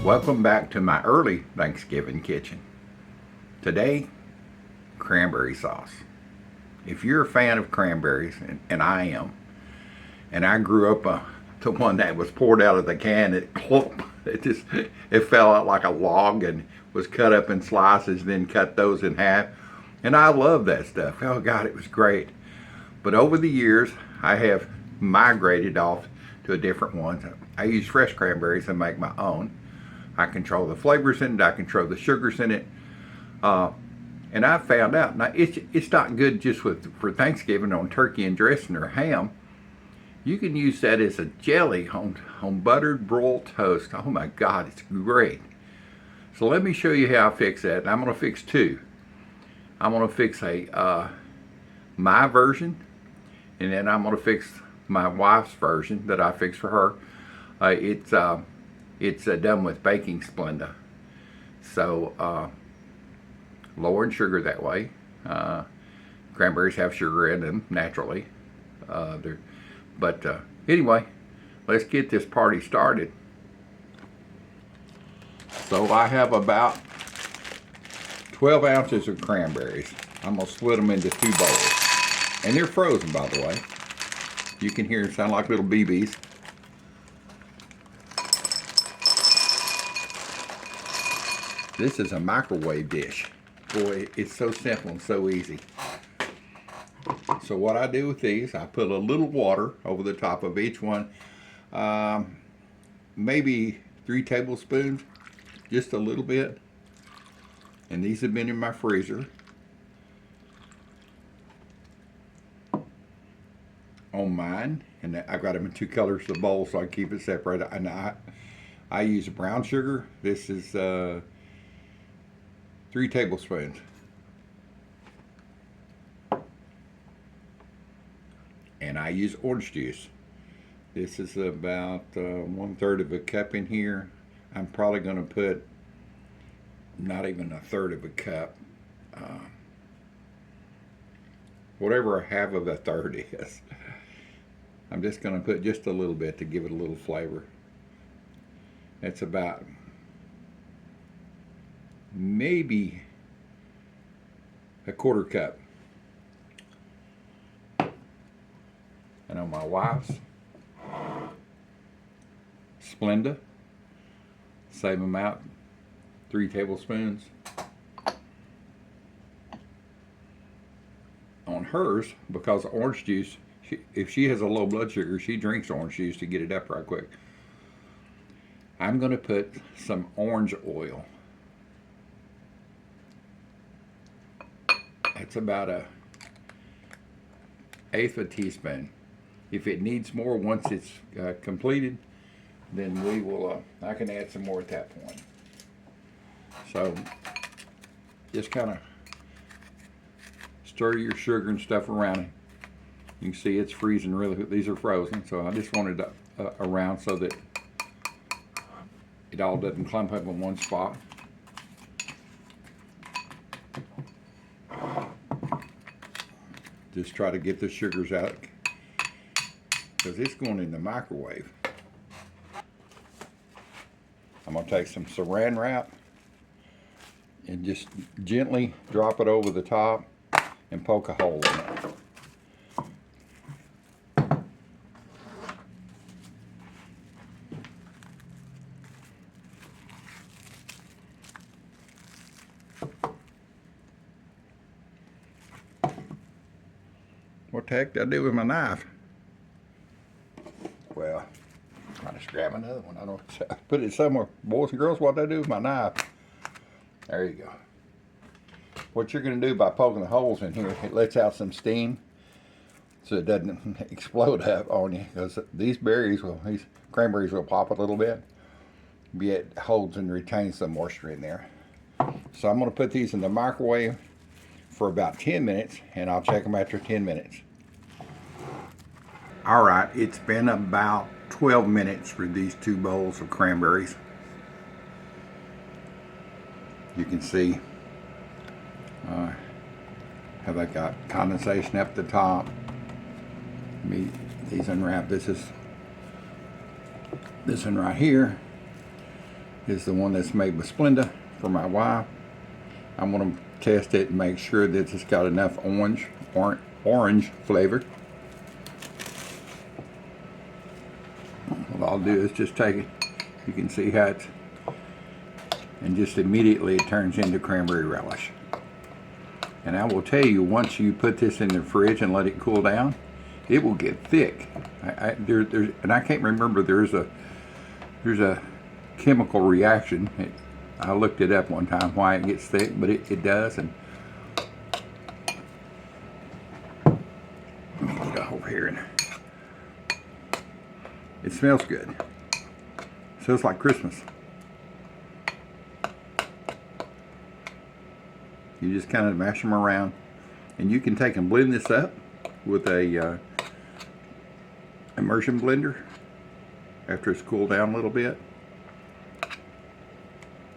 Welcome back to my early Thanksgiving kitchen. Today, cranberry sauce. If you're a fan of cranberries, and I am, and I grew up the one that was poured out of the can, it fell out like a log and was cut up in slices, then cut those in half. And I love that stuff. Oh God, it was great. But over the years, I have migrated off to a different one. I use fresh cranberries and make my own. I control the flavors in it. I control the sugars in it. And I found out, now it's not good just for Thanksgiving on turkey and dressing or ham. You can use that as a jelly on buttered broiled toast. Oh my God, it's great. So let me show you how I fix that. And I'm going to fix two. I'm going to fix my version, and then I'm going to fix my wife's version that I fixed for her. It's done with baking Splenda. So lower in sugar that way. Cranberries have sugar in them naturally. But anyway, let's get this party started. So I have about 12 ounces of cranberries. I'm going to split them into two bowls. And they're frozen, by the way. You can hear them sound like little BBs. This is a microwave dish. Boy, it's so simple and so easy. So what I do with these, I put a little water over the top of each one. Maybe 3 tablespoons, just a little bit. And these have been in my freezer. On mine, and I've got them in 2 colors of the bowl so I keep it separated. And I use brown sugar. This is 3 tablespoons. And I use orange juice. This is about 1/3 of a cup in here. I'm probably going to put not even 1/3 of a cup. Whatever 1/2 of a third is. I'm just going to put just a little bit to give it a little flavor. It's about maybe 1/4 cup. And on my wife's Splenda, same amount, 3 tablespoons. On hers, because orange juice, if she has a low blood sugar, she drinks orange juice to get it up right quick. I'm going to put some orange oil. It's about 1/8 of a teaspoon. If it needs more once it's completed, then we will. I can add some more at that point. So just kind of stir your sugar and stuff around it. You can see it's freezing really. These are frozen, so I just wanted it around so that it all doesn't clump up in one spot. Just try to get the sugars out because it's going in the microwave. I'm going to take some saran wrap and just gently drop it over the top and poke a hole in it. What the heck did I do with my knife? Well, I'll just grab another one. I don't put it somewhere. Boys and girls, what did I do with my knife? There you go. What you're going to do by poking the holes in here, it lets out some steam so it doesn't explode up on you, because these cranberries will pop a little bit, but it holds and retains some moisture in there. So I'm going to put these in the microwave for about 10 minutes, and I'll check them after 10 minutes. All right, it's been about 12 minutes for these 2 bowls of cranberries. You can see how they got condensation up the top. These unwrap. This one right here is the one that's made with Splenda for my wife. I'm going to test it and make sure that it's got enough orange flavor. What I'll do is just take it. You can see how it's, and just immediately it turns into cranberry relish. And I will tell you, once you put this in the fridge and let it cool down, it will get thick. And I can't remember, there's a chemical reaction. I looked it up one time why it gets thick, but it does. And let me get over here, and it smells good. It smells like Christmas. You just kind of mash them around, and you can take and blend this up with a immersion blender after it's cooled down a little bit,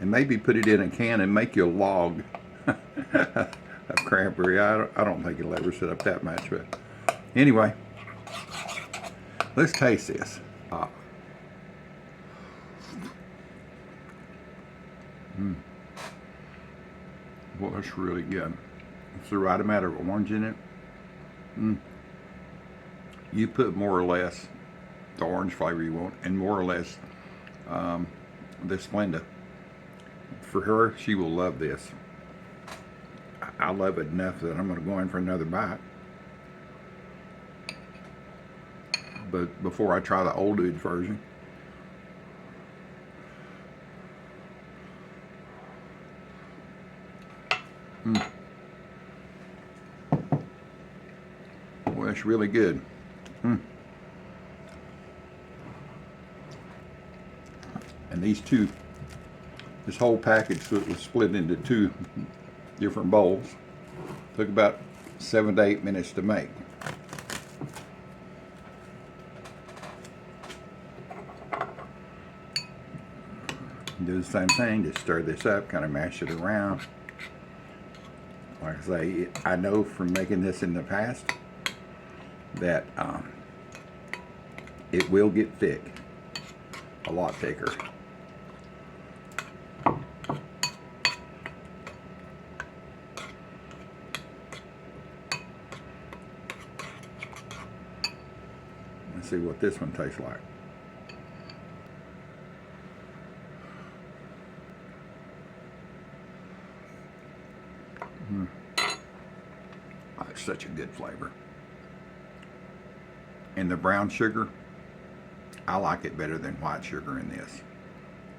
and maybe put it in a can and make you a log of cranberry. I don't think it'll ever sit up that much, but anyway, let's taste this. Well, it's really good. It's the right amount of orange in it. You put more or less the orange flavor you want, and more or less the Splenda. For her, she will love this. I love it enough that I'm going to go in for another bite. But before I try the old dude version, well, it's really good. And this whole package was split into 2 different bowls. Took about 7 to 8 minutes to make. Do the same thing, just stir this up, kind of mash it around. Like I say, I know from making this in the past that it will get thick, a lot thicker. Let's see what this one tastes like. Oh, it's such a good flavor. And the brown sugar, I like it better than white sugar in this.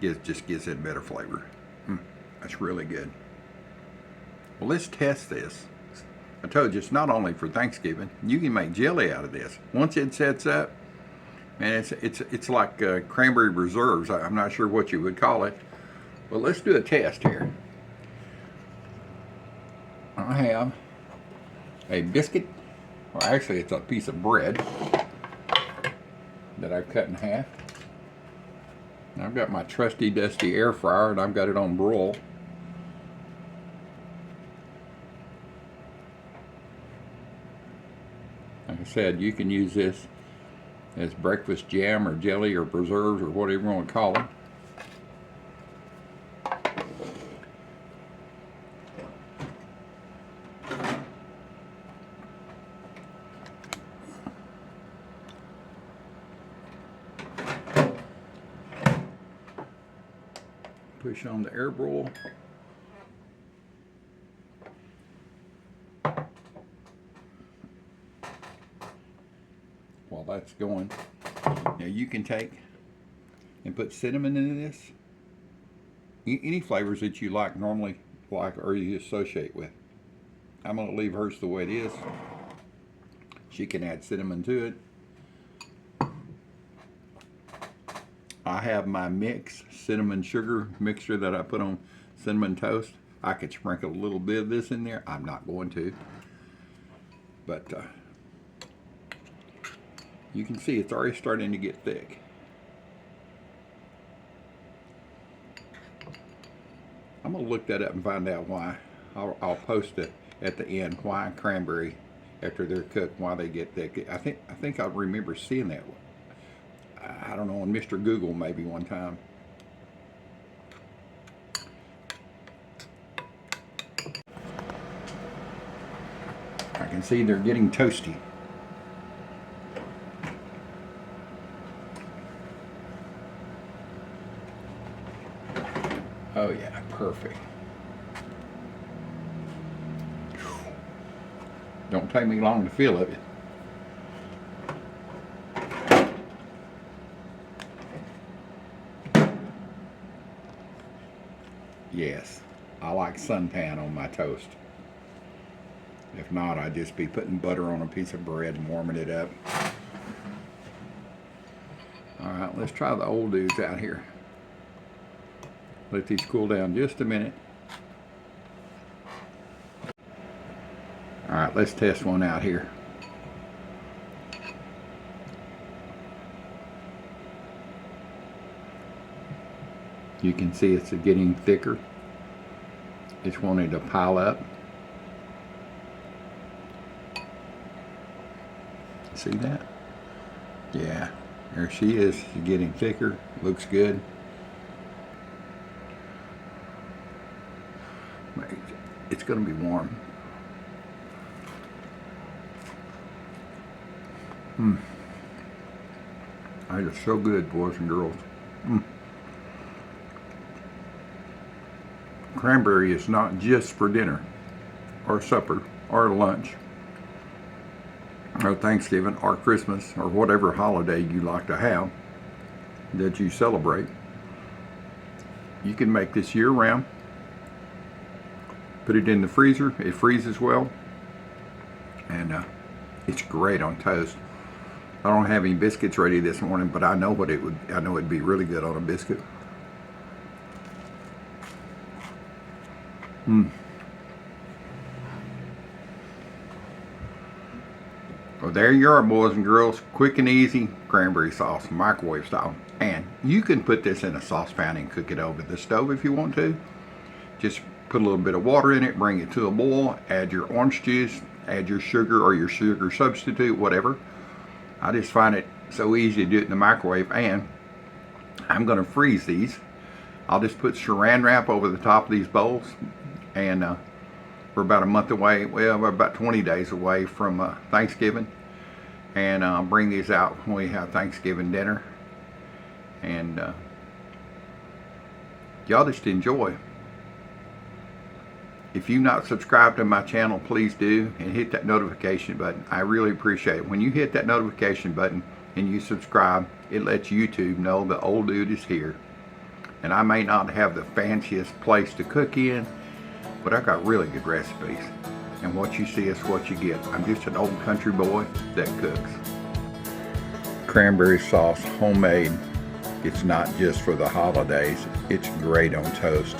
It just gives it better flavor. That's really good. Well, let's test this. I told you, it's not only for Thanksgiving. You can make jelly out of this. Once it sets up, man, it's like cranberry reserves. I'm not sure what you would call it. But let's do a test here. I have a biscuit, or actually it's a piece of bread that I've cut in half. And I've got my trusty dusty air fryer, and I've got it on broil. Like I said, you can use this as breakfast jam or jelly or preserves or whatever you want to call it. Push on the air broil. While that's going, now you can take and put cinnamon in this. Any flavors that you normally like or you associate with. I'm going to leave hers the way it is. She can add cinnamon to it. I have my mix cinnamon sugar mixture that I put on cinnamon toast. I could sprinkle a little bit of this in there. I'm not going to. But you can see it's already starting to get thick. I'm going to look that up and find out why. I'll post it at the end, why cranberry, after they're cooked, why they get thick. I think I remember seeing that one. I don't know, on Mr. Google maybe one time. can see they're getting toasty. Oh yeah, perfect. Don't take me long to feel it. Yes, I like suntan on my toast. If not, I'd just be putting butter on a piece of bread and warming it up. Alright, let's try the old dudes out here. Let these cool down just a minute. Alright, let's test one out here. You can see it's getting thicker. It's wanting to pile up. See that? Yeah, there she is. She's getting thicker. Looks good. It's going to be warm. That is so good, boys and girls. Cranberry is not just for dinner or supper or lunch or Thanksgiving or Christmas or whatever holiday you like to have that you celebrate. You can make this year round. Put it in the freezer. It freezes well, and it's great on toast. I don't have any biscuits ready this morning, but I know what it would. I know it'd be really good on a biscuit. Well, there you are, boys and girls. Quick and easy cranberry sauce, microwave style. And you can put this in a saucepan and cook it over the stove if you want to. Just put a little bit of water in it, bring it to a boil, add your orange juice, add your sugar or your sugar substitute, whatever. I just find it so easy to do it in the microwave, and I'm going to freeze these. I'll just put saran wrap over the top of these bowls, and we're about a month away, well, we're about 20 days away from Thanksgiving, and I'll bring these out when we have Thanksgiving dinner, and y'all just enjoy. If you've not subscribed to my channel, please do, and hit that notification button. I really appreciate it. When you hit that notification button and you subscribe, it lets YouTube know the old dude is here. And I may not have the fanciest place to cook in, but I got really good recipes. And what you see is what you get. I'm just an old country boy that cooks. Cranberry sauce, homemade. It's not just for the holidays. It's great on toast.